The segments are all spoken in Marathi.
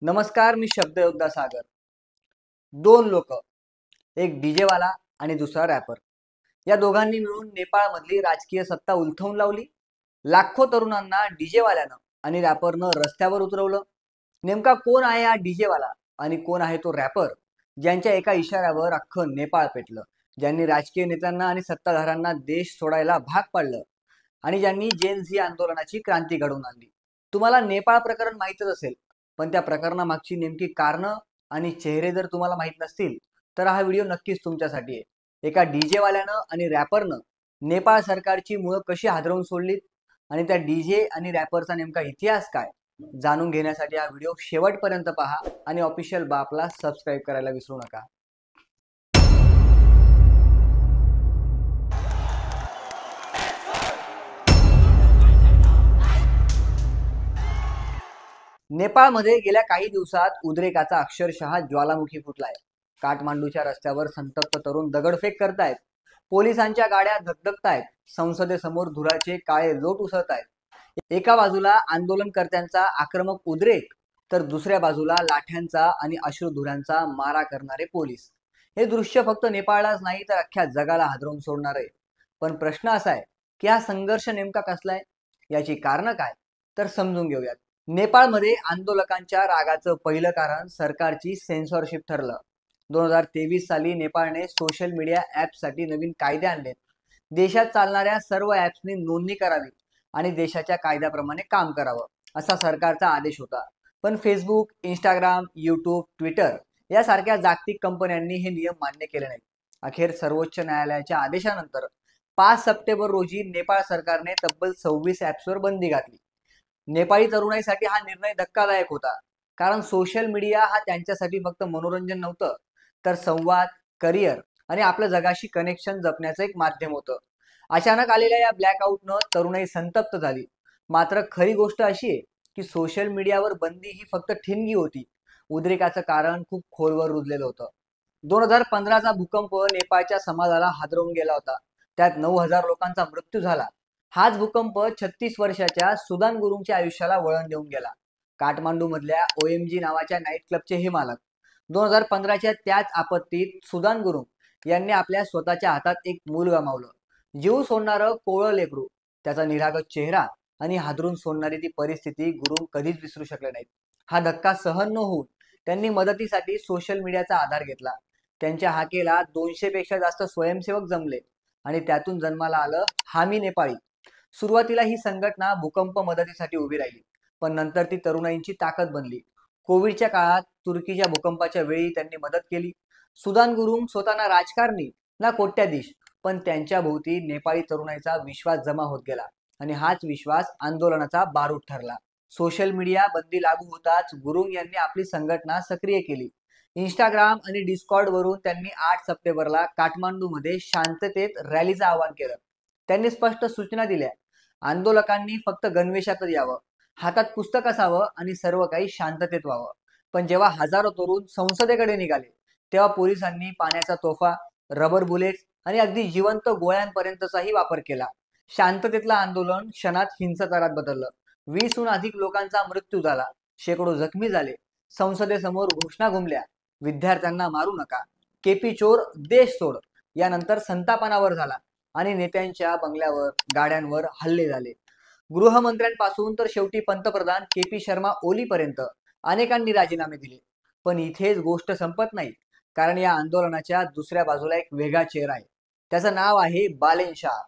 नमस्कार, मी शब्दयोद्धा सागर. दोन लोक, एक डीजे वाला आणि दुसरा रॅपर, या दोघांनी मिळून नेपाळमधली राजकीय सत्ता उलथवून लावली. लाखो तरुणांना डीजे वाल्यानं आणि रॅपरनं रस्त्यावर उतरवलं. नेमका कोण आहे हा डीजे वाला आणि कोण आहे तो रॅपर, ज्यांच्या एका इशाऱ्यावर अख्खं नेपाळ पेटलं, ज्यांनी राजकीय नेत्यांना आणि सत्ताधाऱ्यांना देश सोडायला भाग पाडलं आणि ज्यांनी जेन झी आंदोलनाची क्रांती घडवून आणली. तुम्हाला नेपाळ प्रकरण माहीतच असेल, पण त्या प्रकरणामागची नेमकी कारणं आणि चेहरे जर तुम्हाला माहीत नसतील तर हा व्हिडिओ नक्कीच तुमच्यासाठी आहे. एका डीजे वाल्यानं आणि रॅपरनं नेपाळ सरकारची मुळं कशी हादरवून सोडलीत आणि त्या डीजे आणि रॅपरचा नेमका इतिहास काय, जाणून घेण्यासाठी हा व्हिडिओ शेवटपर्यंत पहा आणि ऑफिशियल बापला सबस्क्राईब करायला विसरू नका. नेपाळमध्ये गेल्या काही दिवसात उद्रेकाचा अक्षरशः ज्वालामुखी फुटलाय. काठमांडूच्या रस्त्यावर संतप्त तरुण दगडफेक करतायत, पोलिसांच्या गाड्या धगधगतायत, संसदेसमोर धुराचे काळे लोट उसळतायत. एका बाजूला आंदोलनकर्त्यांचा आक्रमक उद्रेक, तर दुसऱ्या बाजूला लाठ्यांचा आणि अश्रुधुरांचा मारा करणारे पोलीस. हे दृश्य फक्त नेपाळलाच नाही तर अख्ख्या जगाला हादरवून सोडणार आहे. पण प्रश्न असा आहे की हा संघर्ष नेमका कसलाय, याची कारणं काय, तर समजून घेऊयात. नेपाळमध्ये आंदोलकांच्या रागाचं पहिलं कारण सरकारची सेन्सॉरशिप ठरलं. 2023 साली नेपाळने सोशल मीडिया ॲप्ससाठी नवीन कायदे आणलेत. देशात चालणाऱ्या सर्व ॲप्सनी नोंदणी करावी आणि देशाच्या कायद्याप्रमाणे काम करावं, असा सरकारचा आदेश होता. पण फेसबुक, इंस्टाग्राम, यूट्यूब, ट्विटर यासारख्या जागतिक कंपन्यांनी हे नियम मान्य केले नाहीत. अखेर सर्वोच्च न्यायालयाच्या आदेशानंतर 5 सप्टेंबर रोजी नेपाळ सरकारने तब्बल 26 ॲप्सवर बंदी घातली. नेपाळी तरुणाईसाठी हा निर्णय धक्कादायक होता, कारण सोशल मीडिया हा त्यांच्यासाठी फक्त मनोरंजन नव्हतं, तर संवाद, करिअर आणि आपल्या जगाशी कनेक्शन जपण्याचं एक माध्यम होतं. अचानक आलेल्या या ब्लॅकआउटनं तरुणाई संतप्त झाली. मात्र खरी गोष्ट अशी आहे की सोशल मीडियावर बंदी ही फक्त ठिणगी होती. उद्रेकाचं कारण खूप खोलवर रुजलेलं होतं. 2015चा भूकंप नेपाळच्या समाजाला हादरवून गेला होता. त्यात 9,000 लोकांचा मृत्यू झाला. हाच भूकंप 36 वर्षाच्या सुदान गुरुंगच्या आयुष्याला वळण देऊन गेला. काठमांडू मधल्या OMG नावाच्या नाईट क्लबचे हे मालक. 2015च्या त्याच आपत्तीत सुदान गुरुंग यांनी आपल्या स्वतःच्या हातात एक मूल गमावलं. जीव सोडणारं कोवळं लेकरू, त्याचा निरागस चेहरा आणि हादरून सोडणारी ती परिस्थिती गुरुंग कधीच विसरू शकले नाहीत. हा धक्का सहन न होऊन त्यांनी मदतीसाठी सोशल मीडियाचा आधार घेतला. त्यांच्या हाकेला 200 पेक्षा जास्त स्वयंसेवक जमले आणि त्यातून जन्माला आलं हामी नेपाळी. सुरुवातीला ही संघटना भूकंप मदतीसाठी उभी राहिली, पण नंतर ती तरुणाईंची ताकद बनली. कोविडच्या काळात तुर्कीच्या भूकंपाच्या वेळी त्यांनी मदत केली. सुदान गुरुंग स्वतःना राजकारणी ना कोट्याधीश, पण त्यांच्या भोवती नेपाळी तरुणाईचा विश्वास जमा होत गेला आणि हाच विश्वास आंदोलनाचा बारूद ठरला. सोशल मीडिया बंदी लागू होताच गुरुंग यांनी आपली संघटना सक्रिय केली. इंस्टाग्राम आणि डिस्कॉर्ड वरून त्यांनी 8 सप्टेंबरला काठमांडूमध्ये शांततेत रॅलीचं आवाहन केलं. त्यांनी स्पष्ट सूचना दिल्या. आंदोलकांनी फक्त गणवेशातच यावं, हातात पुस्तक असावं आणि सर्व काही शांततेत व्हावं. पण जेव्हा हजारो तरुण संसदेकडे निघाले, तेव्हा पोलिसांनी पाण्याचा तोफा, रबर बुलेट्स आणि अगदी जिवंत गोळ्यांपर्यंतचाही वापर केला. शांततेतलं आंदोलन क्षणात हिंसाचारात बदललं. 20हून अधिक लोकांचा मृत्यू झाला, शेकडो जखमी झाले. संसदेसमोर घोषणा घुमल्या, विद्यार्थ्यांना मारू नका, केपी चोर देश सोड. यानंतर संतापानावर झाला आणि नेत्यांच्या बंगल्यावर, गाड्यांवर हल्ले झाले. गृहमंत्र्यांपासून तर शेवटी पंतप्रधान KP शर्मा ओलीपर्यंत अनेकांनी राजीनामे दिले. पण इथेच गोष्ट संपत नाही, कारण या आंदोलनाच्या दुसऱ्या बाजूला एक वेगळा चेहरा आहे. त्याचं नाव आहे बालेन शाह.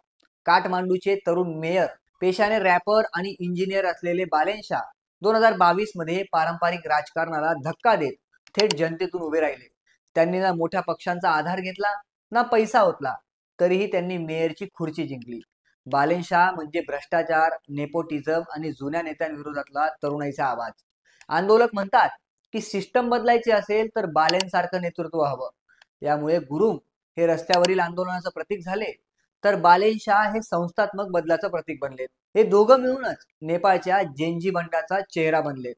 काठमांडूचे तरुण मेयर, पेशाने रॅपर आणि इंजिनियर असलेले बालेन शाह 2022 मध्ये पारंपरिक राजकारणाला धक्का देत थेट जनतेतून उभे राहिले. त्यांनी ना मोठ्या पक्षांचा आधार घेतला, ना पैसा ओतला, तरीही त्यांनी मेयरची खुर्ची जिंकली. बालेन शाह म्हणजे भ्रष्टाचार, नेपोटिझम आणि जुन्या नेत्यांविरोधातला तरुणाईचा आवाज. आंदोलक म्हणतात की सिस्टम बदलायची असेल तर बालेन सारखं नेतृत्व हवं. यामुळे गुरुंग हे रस्त्यावरील आंदोलनाचं प्रतीक झाले, तर बालेन शाह हे संस्थात्मक बदलाचं प्रतीक बनलेत. हे दोघं मिळूनच नेपाळच्या जेनजी बंडाचा चेहरा बनलेत.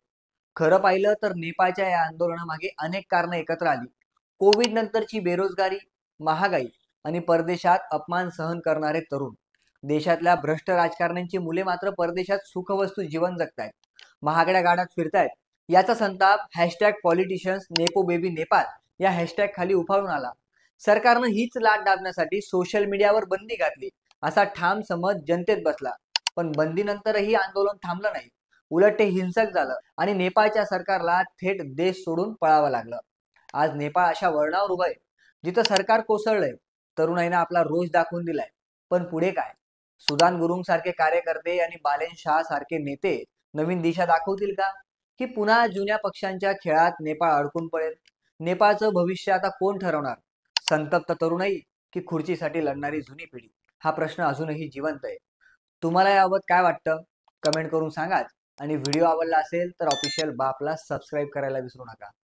खरं पाहिलं तर नेपाळच्या या आंदोलनामागे अनेक कारणं एकत्र आली. कोविड नंतरची बेरोजगारी, महागाई आणि परदेशात अपमान सहन करणारे तरुण. देशातल्या भ्रष्ट राजकारण्यांची मुले मात्र परदेशात सुखवस्तू जीवन जगतायत, महागड्या गाड्यात फिरतायत याचा संताप hashtag politicians nepo baby Nepal या हॅशटॅग खाली उफाळून आला. सरकारनं हीच लाट दाबण्यासाठी सोशल मीडियावर बंदी घातली असा ठाम समज जनतेत बसला. पण बंदीनंतरही आंदोलन थांबलं नाही. उलट ते हिंसक झालं आणि नेपाळच्या सरकारला थेट देश सोडून पळावं लागलं. आज नेपाळ अशा वळणावर उभं आहे जिथं सरकार कोसळलंय. तरुणाईनं आपला रोष दाखवून दिलाय. पण पुढे काय? सुदान गुरुंग सारखे कार्यकर्ते आणि बालेन शाह सारखे नेते नवीन दिशा दाखवतील का, की पुन्हा जुन्या पक्षांच्या खेळात नेपाळ अडकून पडेल? नेपाळचं भविष्य आता कोण ठरवणार? संतप्त तरुणाई की खुर्चीसाठी लढणारी जुनी पिढी? हा प्रश्न अजूनही जिवंत आहे. तुम्हाला याबाबत काय वाटतं? कमेंट करून सांगाच. आणि व्हिडिओ आवडला असेल तर ऑफिशियल बापला सबस्क्राईब करायला विसरू नका.